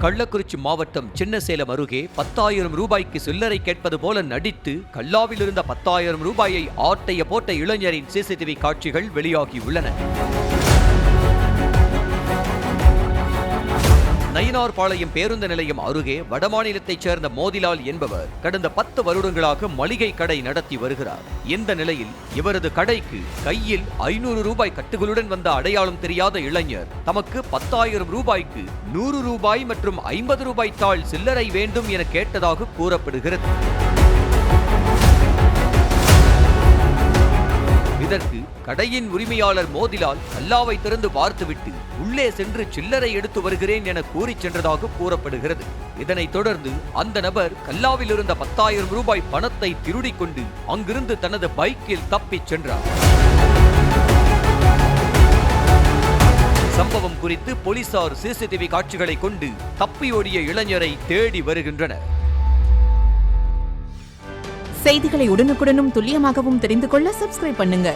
கள்ளக்குறிச்சி மாவட்டம் சின்னசேலம் அருகே 10,000 ரூபாய்க்கு சில்லறை கேட்பது போல நடித்து கல்லாவில் இருந்த 10,000 ரூபாயை ஆட்டைய போட்ட இளைஞரின் சிசிடிவி காட்சிகள் வெளியாகியுள்ளன. நயினார்பாளையம் பேருந்து நிலையம் அருகே வடமாநிலத்தைச் சேர்ந்த மோதிலால் என்பவர் கடந்த 10 வருடங்களாக மளிகை கடை நடத்தி வருகிறார். இந்த நிலையில் இவரது கடைக்கு கையில் 500 ரூபாய் கட்டுகளுடன் வந்த அடையாளம் தெரியாத இளைஞர் தமக்கு 10,000 ரூபாய்க்கு 100 ரூபாய் மற்றும் 50 ரூபாய் தாள் சில்லறை வேண்டும் என கேட்டதாக கூறப்படுகிறது. இதற்கு கடையின் உரிமையாளர் மோதிலால் கல்லாவை திறந்து பார்த்துவிட்டு உள்ளே சென்று சில்லறை எடுத்து வருகிறேன் என கூறி சென்றதாக கூறப்படுகிறது. இதனைத் தொடர்ந்து அந்த நபர் கல்லாவில் இருந்த 10,000 ரூபாய் பணத்தை திருடிக் கொண்டு அங்கிருந்து தனது பைக்கில் தப்பிச் சென்றார். சம்பவம் குறித்து போலீசார் சிசிடிவி காட்சிகளை கொண்டு தப்பியோடிய இளைஞரை தேடி வருகின்றனர். செய்திகளை உடனுக்குடனும் துல்லியமாகவும் தெரிந்து கொள்ள சப்ஸ்கிரைப் பண்ணுங்க.